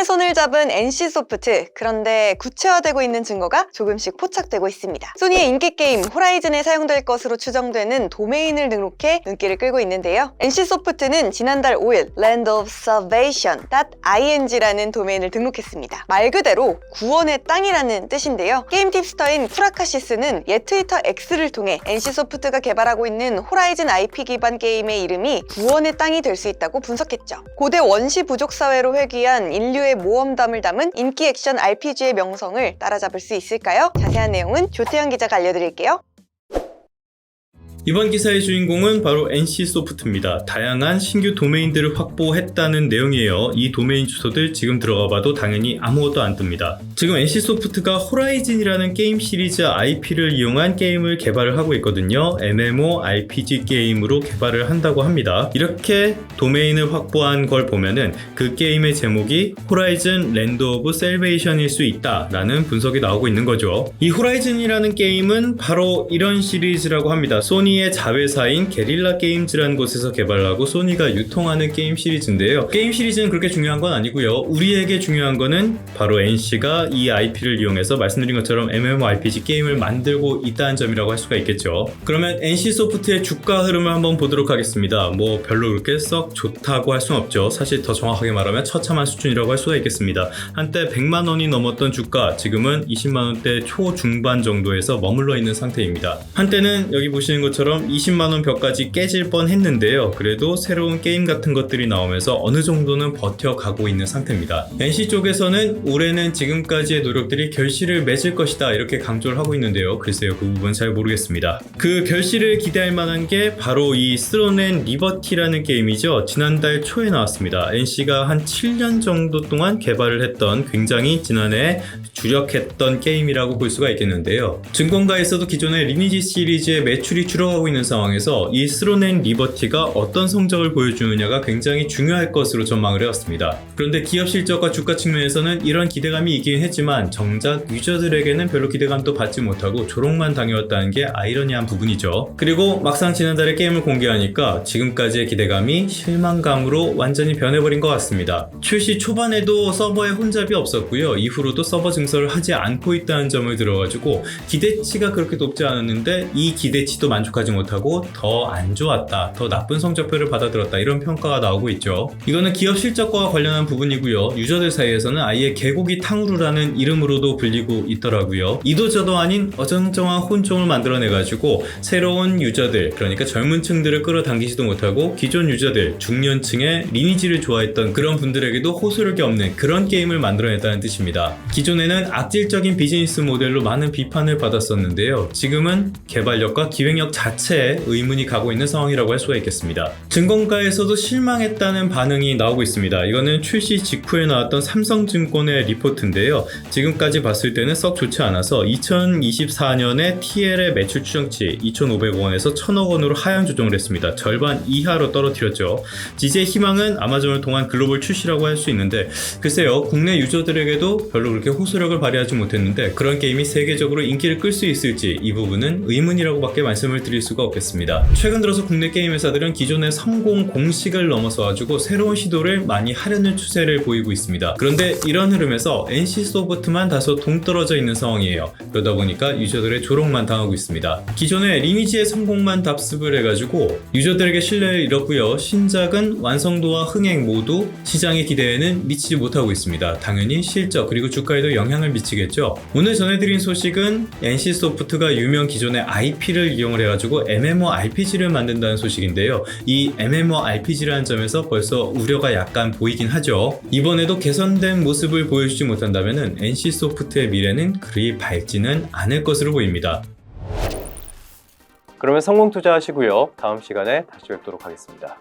손을 잡은 NC소프트. 그런데 구체화되고 있는 증거가 조금씩 포착되고 있습니다. 소니의 인기 게임 호라이즌에 사용될 것으로 추정되는 도메인을 등록해 눈길을 끌고 있는데요. NC소프트는 지난달 5일 Land of Salvation.ing라는 도메인을 등록했습니다. 말 그대로 구원의 땅이라는 뜻인데요. 게임 팁스터인 쿠라카시스는 옛 트위터 X를 통해 NC소프트가 개발하고 있는 호라이즌 IP 기반 게임의 이름이 구원의 땅이 될 수 있다고 분석했죠. 고대 원시 부족 사회로 회귀한 인류의 모험담을 담은 인기 액션 RPG의 명성을 따라잡을 수 있을까요? 자세한 내용은 조태현 기자가 알려드릴게요. 이번 기사의 주인공은 바로 NC소프트입니다. 다양한 신규 도메인들을 확보했다는 내용이에요. 이 도메인 주소들 지금 들어가봐도 당연히 아무것도 안 뜹니다. 지금 NC소프트가 호라이즌이라는 게임 시리즈 IP를 이용한 게임을 개발을 하고 있거든요. MMORPG 게임으로 개발을 한다고 합니다. 이렇게 도메인을 확보한 걸 보면은 그 게임의 제목이 호라이즌 랜드 오브 셀베이션일 수 있다라는 분석이 나오고 있는 거죠. 이 호라이즌이라는 게임은 바로 이런 시리즈라고 합니다. 소니의 자회사인 게릴라 게임즈라는 곳에서 개발하고 소니가 유통하는 게임 시리즈인데요. 게임 시리즈는 그렇게 중요한 건 아니고요. 우리에게 중요한 거는 바로 NC가 이 IP를 이용해서 말씀드린 것처럼 MMORPG 게임을 만들고 있다는 점이라고 할 수가 있겠죠. 그러면 NC소프트의 주가 흐름을 한번 보도록 하겠습니다. 뭐 별로 그렇게 썩 좋다고 할 수는 없죠. 사실 더 정확하게 말하면 처참한 수준이라고 할 수가 있겠습니다. 한때 100만 원이 넘었던 주가, 지금은 20만 원대 초중반 정도에서 머물러 있는 상태입니다. 한때는 여기 보시는 것처럼 20만원 벽까지 깨질 뻔 했는데요. 그래도 새로운 게임 같은 것들이 나오면서 어느 정도는 버텨가고 있는 상태입니다. NC 쪽에서는 올해는 지금까지의 노력들이 결실을 맺을 것이다 이렇게 강조를 하고 있는데요. 글쎄요, 그 부분 잘 모르겠습니다. 그 결실을 기대할 만한 게 바로 이 스론 앤 리버티라는 게임이죠. 지난달 초에 나왔습니다. NC가 한 7년 정도 동안 개발을 했던 굉장히 지난해 주력했던 게임이라고 볼 수가 있겠는데요. 증권가에서도 기존의 리니지 시리즈의 매출이 줄어가고 있는 상황에서 이 스론 앤 리버티가 어떤 성적을 보여주느냐가 굉장히 중요할 것으로 전망을 해왔습니다. 그런데 기업 실적과 주가 측면에서는 이런 기대감이 있긴 했지만 정작 유저들에게는 별로 기대감도 받지 못하고 조롱만 당해왔다는 게 아이러니한 부분이죠. 그리고 막상 지난달에 게임을 공개하니까 지금까지의 기대감이 실망감으로 완전히 변해버린 것 같습니다. 출시 초반에도 서버에 혼잡이 없었고요. 이후로도 서버 증설을 하지 않고 있다는 점을 들어가지고 기대치가 그렇게 높지 않았는데 이 기대치도 만족하지 못하고 더 안 좋았다, 더 나쁜 성적표를 받아들었다 이런 평가가 나오고 있죠. 이거는 기업 실적과 관련한 부분이고요. 유저들 사이에서는 아예 개고기 탕후루라는 이름으로도 불리고 있더라고요. 이도저도 아닌 어정쩡한 혼종을 만들어내가지고 새로운 유저들, 그러니까 젊은 층들을 끌어당기지도 못하고 기존 유저들, 중년층의 리니지를 좋아했던 그런 분들에게도 호소력이 없는 그런 게임을 만들어냈다는 뜻입니다. 기존에는 악질적인 비즈니스 모델로 많은 비판을 받았었는데요. 지금은 개발력과 기획력 자체에 의문이 가고 있는 상황이라고 할 수가 있겠습니다. 증권가에서도 실망했다는 반응이 나오고 있습니다. 이거는 출시 직후에 나왔던 삼성증권의 리포트인데요. 지금까지 봤을 때는 썩 좋지 않아서 2024년에 TL의 매출 추정치 2,500억 원에서 1,000억 원으로 하향 조정을 했습니다. 절반 이하로 떨어뜨렸죠. 지지의 희망은 아마존을 통한 글로벌 출시라고 할 수 있는데 글쎄요, 국내 유저들에게도 별로 그렇게 호소력을 발휘하지 못했는데 그런 게임이 세계적으로 인기를 끌 수 있을지 이 부분은 의문이라고 밖에 말씀을 드릴 수가 없겠습니다. 최근 들어서 국내 게임 회사들은 기존의 성공 공식을 넘어서 가지고 새로운 시도를 많이 하려는 추세를 보이고 있습니다. 그런데 이런 흐름에서 NC소프트만 다소 동떨어져 있는 상황이에요. 그러다 보니까 유저들의 조롱만 당하고 있습니다. 기존의 리니지의 성공만 답습을 해가지고 유저들에게 신뢰를 잃었고요. 신작은 완성도와 흥행 모두 시장의 기대에는 미치지 못하고 있습니다. 당연히 실적 그리고 주가에도 영향을 미치겠죠. 오늘 전해드린 소식은 NC소프트가 유명 기존의 IP를 이용을 해가지고 MMORPG를 만든다는 소식인데요. 이 MMORPG라는 점에서 벌써 우려가 약간 보이긴 하죠. 이번에도 개선된 모습을 보여주지 못한다면 NC소프트의 미래는 그리 밝지는 않을 것으로 보입니다. 그러면 성공 투자하시고요. 다음 시간에 다시 뵙도록 하겠습니다.